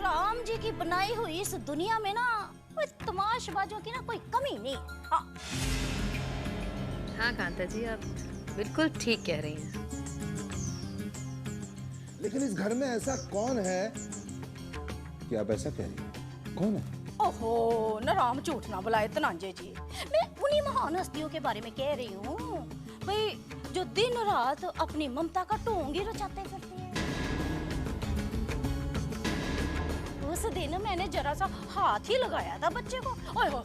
राम जी की बनाई हुई इस दुनिया में ना कोई तमाशबाजों की ना कोई कमी नहीं। हाँ हाँ कांता जी, आप बिल्कुल ठीक कह रही हैं। लेकिन इस घर में ऐसा कौन है कि आप ऐसा कह रही हैं? कौन है? ओहो न राम झूठ ना बुलाए तनांजे जी, मैं उन्हीं महान हस्तियों के बारे में कह रही हूँ भाई जो दिन रात अपनी ममता का ढोंग ही रचाते फिरते हैं। उस दिन मैंने जरा सा हाथ ही लगाया था बच्चे को, ओए हो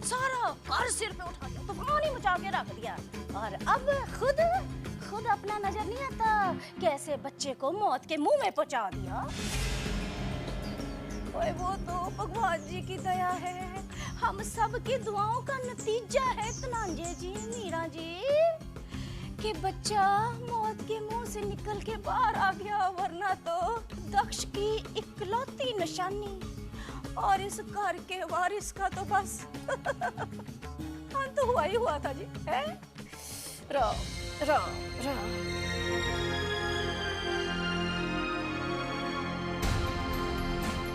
सारा घर सिर पे उठा दिया, तूफान ही मचा के रख दिया। और अब खुद अपना नजर नहीं आता कैसे बच्चे को मौत के मुंह में पहुंचा दिया। ओए वो तो भगवान जी की दया है, हम सब की दुआओं का नतीजा है तनांजे जी, मीरा जी, कि बच्चा मौत के मुंह से निकल के बाहर आ गया, वरना तो दक्ष की इकलौती निशानी और इस घर के वारिस का तो बस अंत हुआ ही हुआ था जी। है राम राम राम।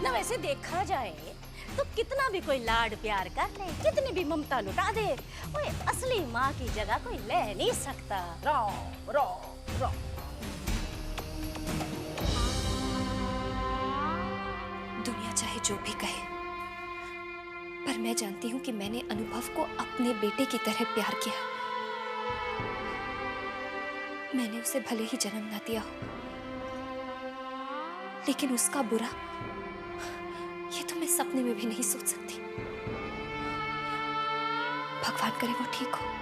ना वैसे देखा जाए तो कितना भी कोई लाड प्यार कर ले, कितनी भी ममता लुटा दे, ओए असली माँ की जगह कोई ले नहीं सकता। राम राम राम। दुनिया चाहे जो भी कहे, पर मैं जानती हूँ कि मैंने अनुभव को अपने बेटे की तरह प्यार किया। मैंने उसे भले ही जन्म ना दिया हो, लेकिन उसका बुरा ये तो मैं सपने में भी नहीं सोच सकती। भगवान करे वो ठीक हो।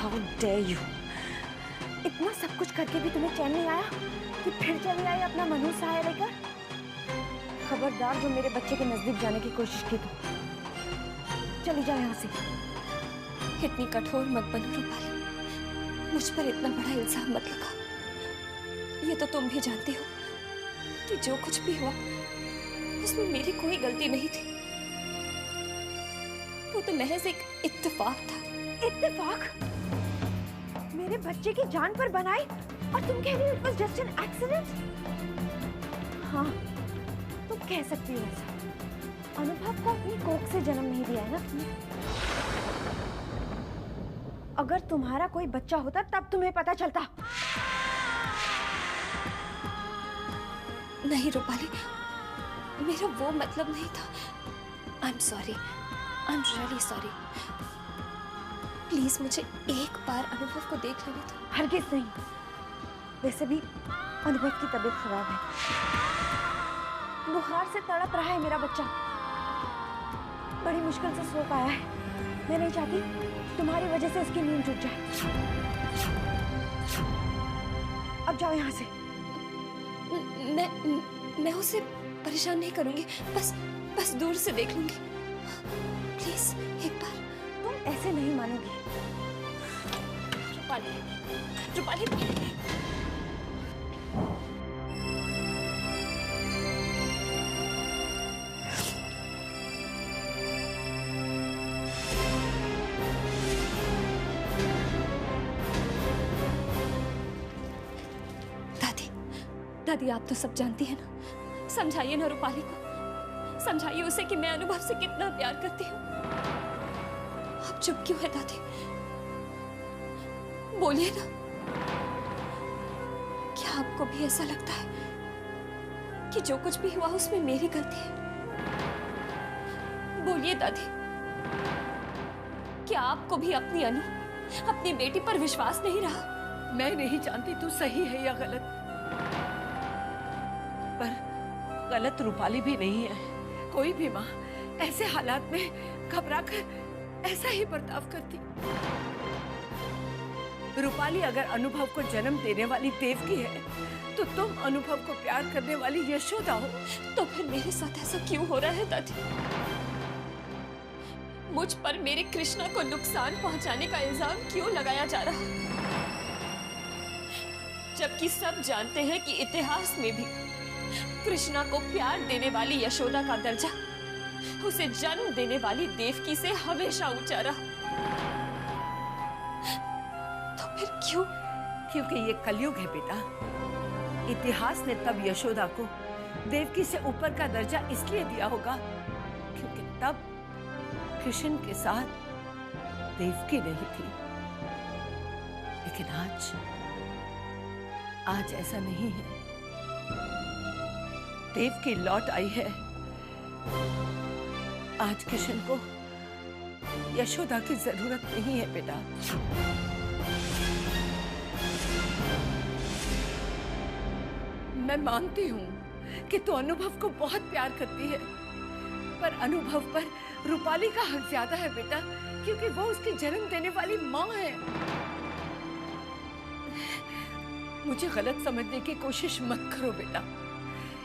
How dare you? इतना सब कुछ करके भी तुम्हें चैन नहीं आया कि फिर चली आई अपना मनु सहाय लेकर? खबरदार जो मेरे बच्चे के नजदीक जाने की कोशिश की तो चली जाओ यहाँ से। इतनी कठोर मत बनो रूपाली, मुझ पर इतना बड़ा इल्जाम मत लगा। ये तो तुम भी जानती हो कि जो कुछ भी हुआ उसमें मेरी कोई गलती नहीं थी। वो तो महज एक इत्तेफाक था। इत्तेफाक? मेरे बच्चे की जान पर बनाई और तुम कह रही हो it was just an accident? हाँ तुम कह सकती हो ऐसा। अनुभव को अपनी कोख से जन्म नहीं दिया है ना तुमने। अगर तुम्हारा कोई बच्चा होता तब तुम्हें पता चलता। नहीं रूपाली, मेरा वो मतलब नहीं था। I am sorry, I am really sorry. Please मुझे एक बार अनुभव को देख लेने दो। हरगिज नहीं। वैसे भी अनुभव की तबीयत खराब है, बुखार से तड़प रहा है मेरा बच्चा, बड़ी मुश्किल से सो पाया है। मैं नहीं चाहती तुम्हारी वजह से इसकी नींद टूट जाए। अब जाओ यहाँ से। मैं उसे परेशान नहीं करूंगी, बस दूर से देख लूंगी। प्लीज एक बार। तुम ऐसे नहीं मानोगी। रूपाली दादी, आप तो सब जानती हैं ना। समझाइए ना रूपाली को, समझाइए उसे कि मैं अनुभव से कितना प्यार करती हूँ। आप चुप क्यों है दादी? बोलिए ना। क्या आपको भी ऐसा लगता है कि जो कुछ भी हुआ उसमें मेरी गलती है? बोलिए दादी, क्या आपको भी अपनी अनु, अपनी बेटी पर विश्वास नहीं रहा? मैं नहीं जानती तू सही है या गलत, पर गलत रूपाली भी नहीं है। कोई भी माँ ऐसे हालात में घबरा कर ऐसा ही बर्ताव करती। रूपाली अगर अनुभव को जन्म देने वाली देवकी है, तो तुम अनुभव को प्यार करने वाली यशोदा हो। तो फिर मेरे साथ ऐसा क्यों हो रहा है दादी? मुझ पर मेरे कृष्णा को नुकसान पहुंचाने का इल्जाम क्यों लगाया जा रहा, जबकि सब जानते हैं कि इतिहास में भी कृष्णा को प्यार देने वाली यशोदा का दर्जा उसे जन्म देने वाली देवकी से हमेशा ऊंचा रहा। तो फिर क्यों? क्योंकि ये कलयुग है बेटा। इतिहास ने तब यशोदा को देवकी से ऊपर का दर्जा इसलिए दिया होगा क्योंकि तब कृष्ण के साथ देवकी नहीं थी। लेकिन आज ऐसा नहीं है। देवकी लौट आई है। आज कृष्ण को यशोदा की जरूरत नहीं है बेटा। मैं मानती हूँ कि तू अनुभव को बहुत प्यार करती है, पर अनुभव पर रूपाली का हक ज्यादा है बेटा, क्योंकि वो उसकी जन्म देने वाली माँ है। मुझे गलत समझने की कोशिश मत करो बेटा।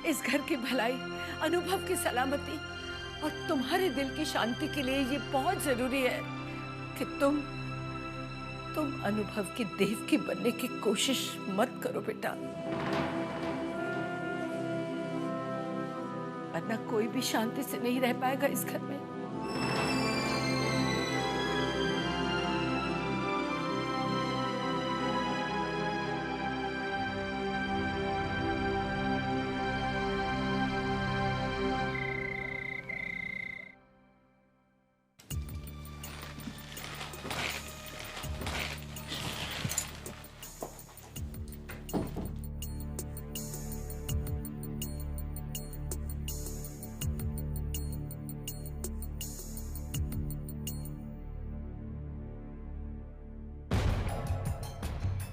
इस घर की भलाई, अनुभव की सलामती और तुम्हारे दिल की शांति के लिए ये बहुत जरूरी है कि तुम अनुभव की देवकी बनने की कोशिश मत करो बेटा, वरना कोई भी शांति से नहीं रह पाएगा इस घर में।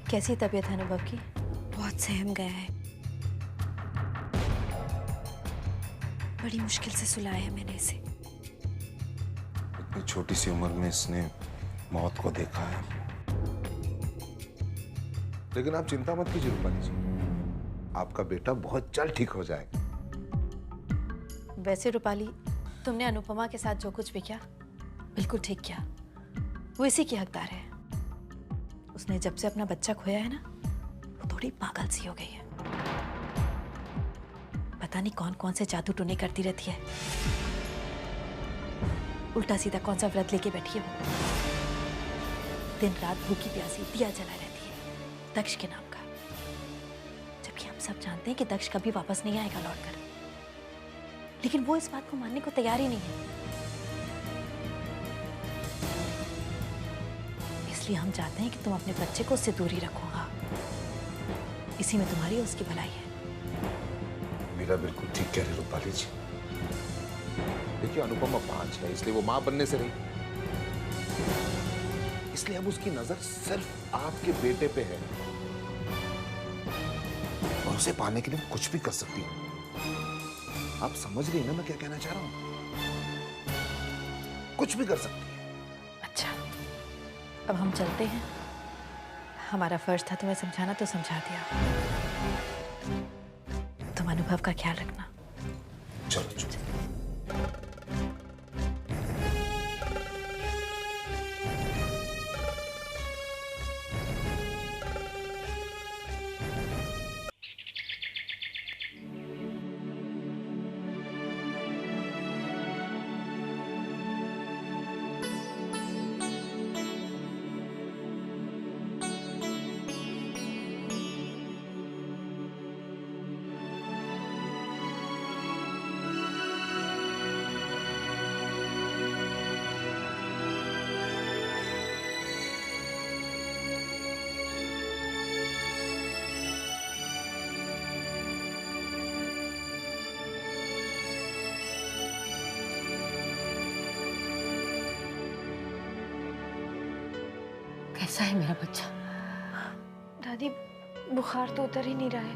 कैसी तबीयत है अनुभव की? बहुत सहम गया है, बड़ी मुश्किल से सुलाया है मैंने इसे। इतनी छोटी सी उम्र में इसने मौत को देखा है। लेकिन आप चिंता मत कीजिए रूपाली जी, आपका बेटा बहुत जल्द ठीक हो जाएगा। वैसे रूपाली, तुमने अनुपमा के साथ जो कुछ भी किया बिल्कुल ठीक किया। वो इसी की हकदार है। उसने जब से अपना बच्चा खोया है ना, वो थोड़ी पागल सी हो गई है। पता नहीं कौन कौन से जादू टोने करती रहती है। उल्टा सीधा कौन सा व्रत लेके बैठी है वो। दिन रात भूखी प्यासी दिया जला रहती है दक्ष के नाम का, जबकि हम सब जानते हैं कि दक्ष कभी वापस नहीं आएगा लौटकर। लेकिन वो इस बात को मानने को तैयार ही नहीं है। इसलिए हम चाहते हैं कि तुम अपने बच्चे को उससे दूरी रखो। हाँ, इसी में तुम्हारी और उसकी भलाई है। मेरा बिल्कुल ठीक कह रहे रूपाली जी। देखिए, अनुपमा 5 है, इसलिए वो मां बनने से रही, इसलिए अब उसकी नजर सिर्फ आपके बेटे पे है और उसे पाने के लिए वो कुछ भी कर सकती है। आप समझ रही हैं ना मैं क्या कहना चाह रहा हूं? कुछ भी कर सकती है। अच्छा, अब हम चलते हैं। हमारा फर्ज था तुम्हें समझाना, तो समझा दिया। तुम अनुभव का ख्याल रखना। चलो चलो। कैसा है मेरा बच्चा? दादी, बुखार तो उतर ही नहीं रहा है।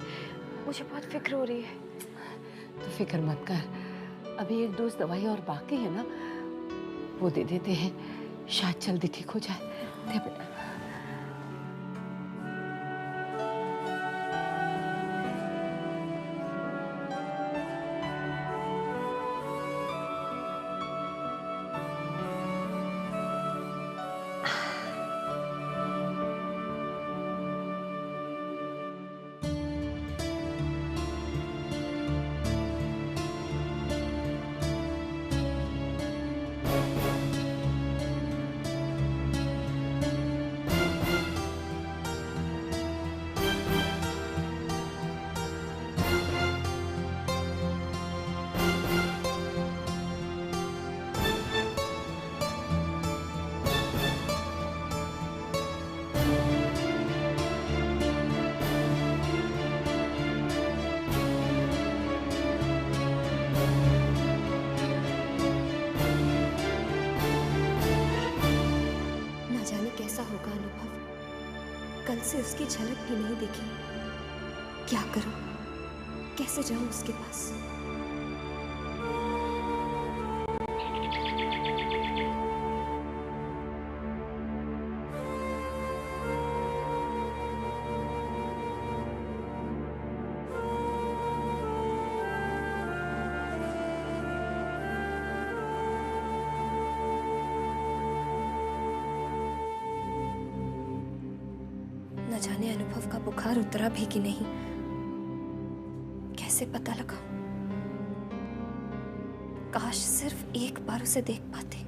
मुझे बहुत फिक्र हो रही है। तो फिक्र मत कर, अभी 1 डोज दवाई और बाकी है ना, वो दे देते हैं, शायद जल्दी ठीक हो जाए। दे बेटा। कल से उसकी झलक भी नहीं देखी। क्या करूं, कैसे जाऊं उसके पास? न जाने अनुभव का बुखार उतरा भी कि नहीं, कैसे पता लगा? काश सिर्फ एक बार उसे देख पाते।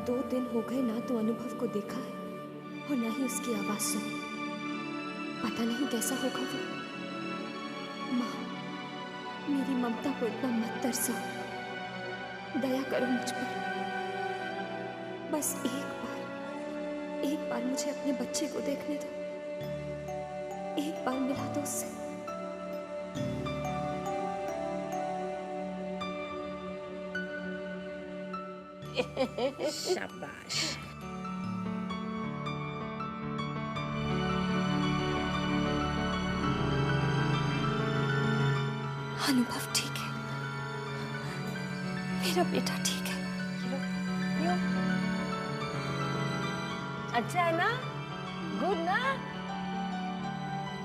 दो दिन हो गए ना तो अनुभव को देखा है और ना ही उसकी आवाज सुनी। पता नहीं कैसा होगा वो। माँ, मेरी ममता को इतना मत तरसाओ, दया करो मुझ पर। बस एक बार मुझे अपने बच्चे को देखने दो, एक बार मिला दो उससे। शाबाश। अनुभव ठीक है, मेरा बेटा ठीक है। क्यों? अच्छा है ना? गुड ना?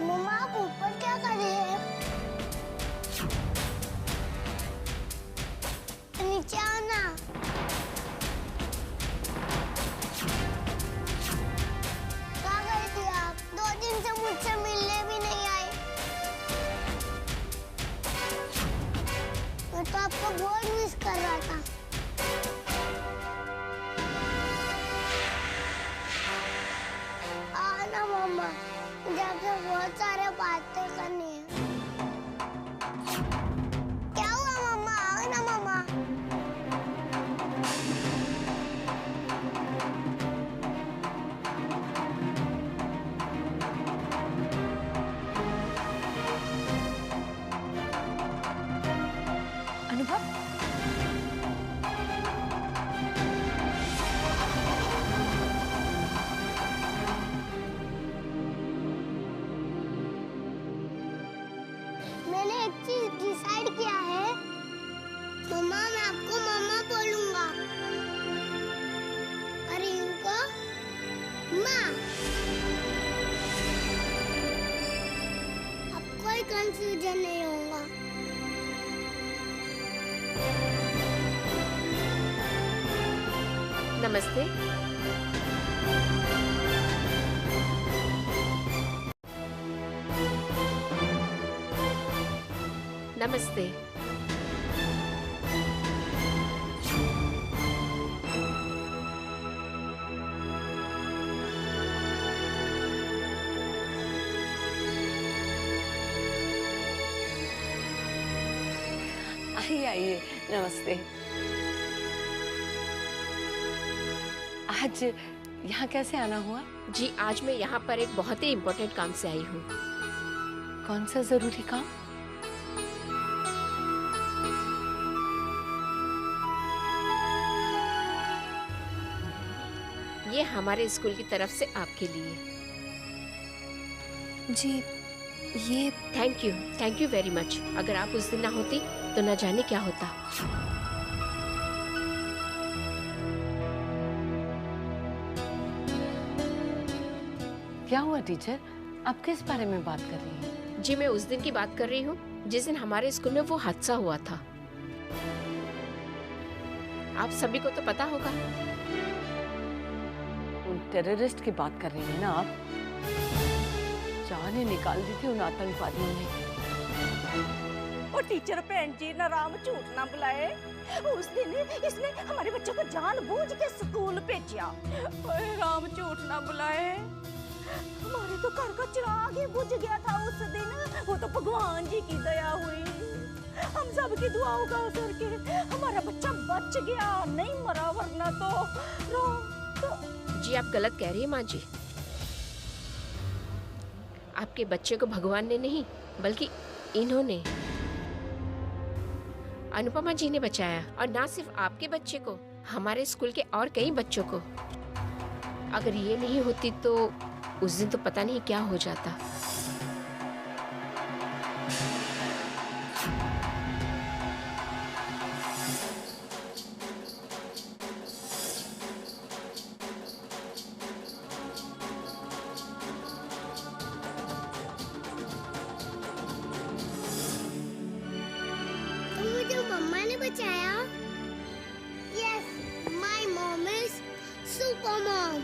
मम्मा आप ऊपर क्या कर रहे हैं? नीचे आओ ना। कहाँ गई थी आप? 2 दिन से मुझसे मिलने भी नहीं आई। मैं तो आपको बहुत मिस कर रहा था। आओ ना मम्मा, मुझे आपसे बहुत सारे बातें करनी है। क्या हुआ मम्मा? आओ ना मम्मा। अनुभव, मैंने एक चीज डिसाइड किया है। मम्मा, मैं आपको मम्मा बोलूंगा और इनको माँ। अब कोई कंफ्यूजन नहीं होगा। नमस्ते। नमस्ते। आइए आइए, नमस्ते। आज यहाँ कैसे आना हुआ? जी, आज मैं यहाँ पर एक बहुत ही इम्पोर्टेंट काम से आई हूँ। कौन सा जरूरी काम? ये हमारे स्कूल की तरफ से आपके लिए। जी, ये थैंक यू वेरी मच। अगर आप उस दिन ना होती तो न जाने क्या होता। क्या हुआ टीचर? आप किस बारे में बात कर रही हैं? जी, मैं उस दिन की बात कर रही हूँ जिस दिन हमारे स्कूल में वो हादसा हुआ था। आप सभी को तो पता होगा। उन टेररिस्ट की बात कर रही हैं ना आप? जाने निकाल दी थी उन आतंकवादियों ने। और टीचर भैन जी नाराम झूठ ना बुलाए। उस दिन इसने हमारे बच्चों को जानबूझ के स्कूल भेजा। ओए राम झूठ ना बुलाए। हमारे तो घर का चिराग ही बुझ गया था उस दिन। वो तो भगवान जी की दया हुई। हम सब की दुआओं का असर के हमारा बच्चा बच गया, नहीं मरा, वरना तो जी आप गलत कह रही है माँ जी। आपके बच्चे को भगवान ने नहीं बल्कि इन्होंने, अनुपमा जी ने बचाया। और ना सिर्फ आपके बच्चे को, हमारे स्कूल के और कई बच्चों को। अगर ये नहीं होती तो उस दिन तो पता नहीं क्या हो जाता। मुझे मम्मा ने बचाया। Yes, my mom is super mom.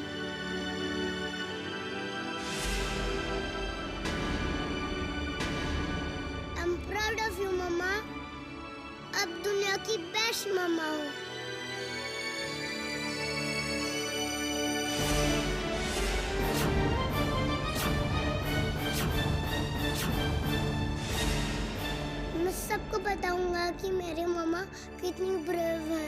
I'm proud of you, मम्मा। अब दुनिया की बेस्ट मम्मा हो। मैं सबको बताऊंगा कि मेरे मम्मा कितनी ब्रेव है।